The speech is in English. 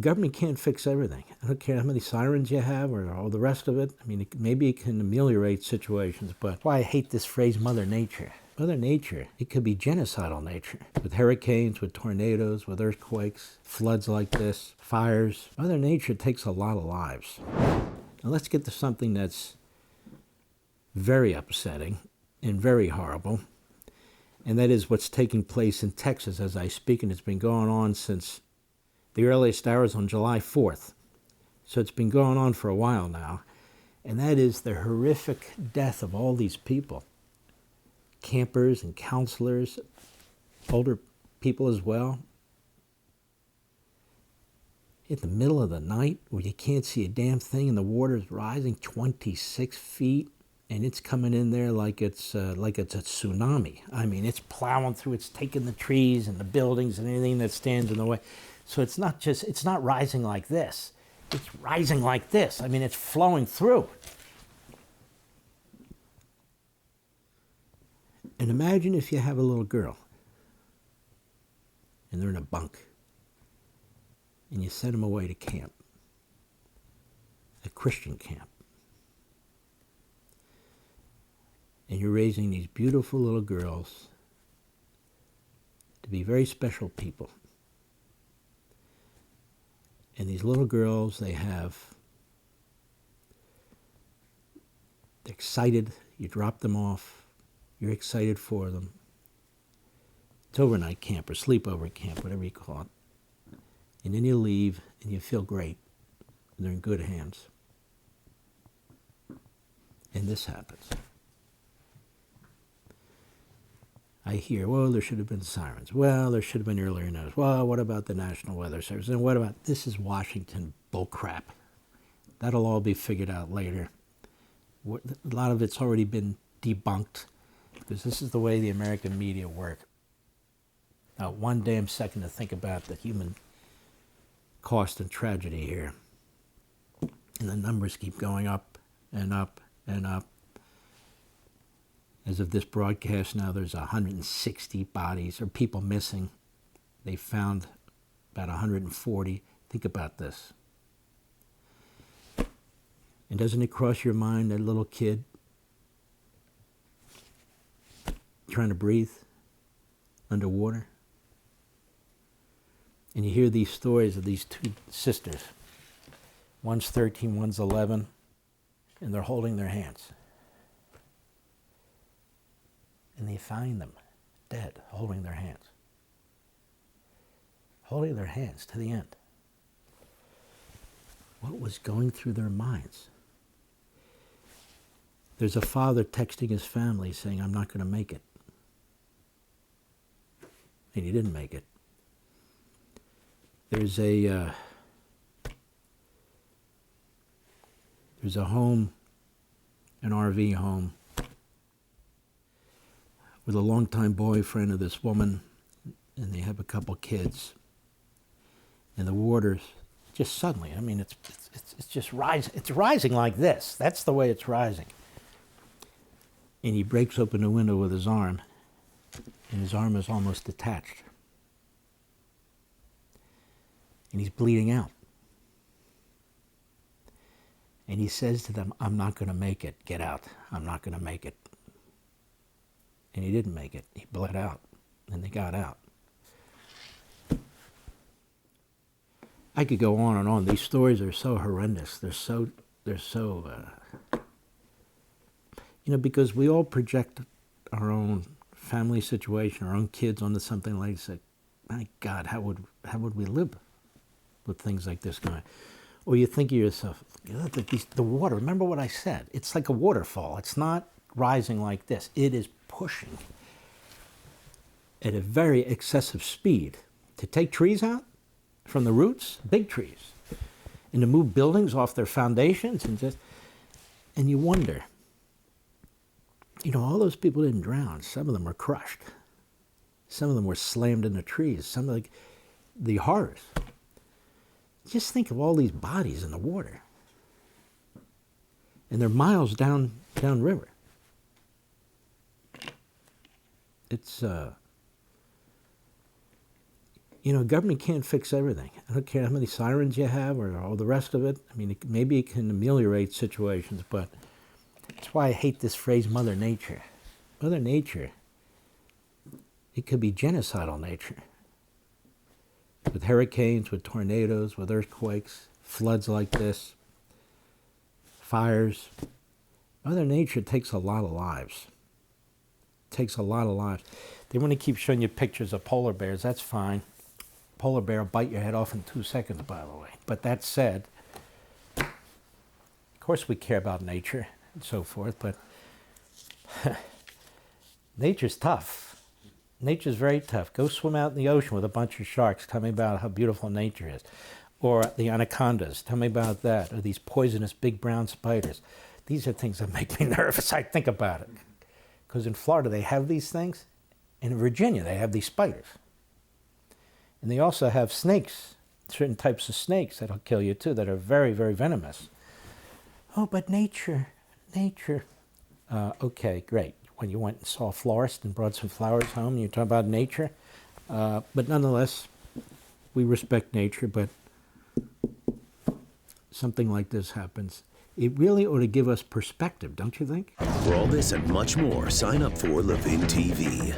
Government can't fix everything. I don't care how many sirens you have or all the rest of it. I mean, maybe it can ameliorate situations, but that's why I hate this phrase, Mother Nature. Mother Nature, it could be genocidal nature. With hurricanes, with tornadoes, with earthquakes, floods like this, fires. Mother Nature takes a lot of lives. Now let's get to something that's very upsetting and very horrible, and that is what's taking place in Texas as I speak, and it's been going on since the earliest hours on July 4th. So it's been going on for a while now, and that is the horrific death of all these people. Campers and counselors, older people as well. In the middle of the night where you can't see a damn thing and the water's rising 26 feet and it's coming in there like it's a tsunami. I mean, it's plowing through, it's taking the trees and the buildings and anything that stands in the way. So it's not rising like this. It's rising like this. I mean, it's flowing through. And imagine if you have a little girl and they're in a bunk and you send them away to camp, a Christian camp. And you're raising these beautiful little girls to be very special people. And these little girls, they're excited, you drop them off, you're excited for them. It's overnight camp or sleepover camp, whatever you call it. And then you leave and you feel great. And they're in good hands. And this happens. I hear, well, there should have been sirens. Well, there should have been earlier notice. Well, what about the National Weather Service? And what about, this is Washington bullcrap. That'll all be figured out later. A lot of it's already been debunked because this is the way the American media work. Not one damn second to think about the human cost and tragedy here. And the numbers keep going up and up and up. As of this broadcast now, there's 160 bodies or people missing. They found about 140. Think about this. And doesn't it cross your mind, that little kid trying to breathe underwater? And you hear these stories of these two sisters. One's 13, one's 11, and they're holding their hands. And they find them dead, holding their hands. Holding their hands to the end. What was going through their minds? There's a father texting his family saying, I'm not going to make it. And he didn't make it. There's a home, an RV home, with a longtime boyfriend of this woman, and they have a couple kids. And the water's just suddenly, I mean, it's just rising. It's rising like this. That's the way it's rising. And he breaks open the window with his arm, and his arm is almost detached. And he's bleeding out. And he says to them, I'm not going to make it. Get out. I'm not going to make it. And he didn't make it. He bled out. And they got out. I could go on and on. These stories are so horrendous. They're so because we all project our own family situation, our own kids onto something like this. My God, how would we live with things like this going? Or you think to yourself, the water, remember what I said, it's like a waterfall. It's not rising like this. It is pushing at a very excessive speed to take trees out from the roots, big trees, and to move buildings off their foundations, and you wonder, all those people didn't drown. Some of them were crushed. Some of them were slammed into trees. Some of the horrors. Just think of all these bodies in the water. And they're miles downriver. You know, government can't fix everything. I don't care how many sirens you have or all the rest of it. I mean, maybe it can ameliorate situations, but that's why I hate this phrase, Mother Nature. Mother Nature, it could be genocidal nature. With hurricanes, with tornadoes, with earthquakes, floods like this, fires. Mother Nature takes a lot of lives. Takes a lot of lives. They want to keep showing you pictures of polar bears. That's fine. Polar bear will bite your head off in 2 seconds, by the way. But that said, of course we care about nature and so forth, but nature's tough. Nature's very tough. Go swim out in the ocean with a bunch of sharks. Tell me about how beautiful nature is. Or the anacondas. Tell me about that. Or these poisonous big brown spiders. These are things that make me nervous. I think about it. Because in Florida they have these things. And in Virginia they have these spiders. And they also have snakes, certain types of snakes that'll kill you too, that are very, very venomous. Oh, but nature. Okay, great. When you went and saw a florist and brought some flowers home, and you talk about nature. But nonetheless, we respect nature, but something like this happens. It really ought to give us perspective, don't you think? For all this and much more, sign up for Levin TV.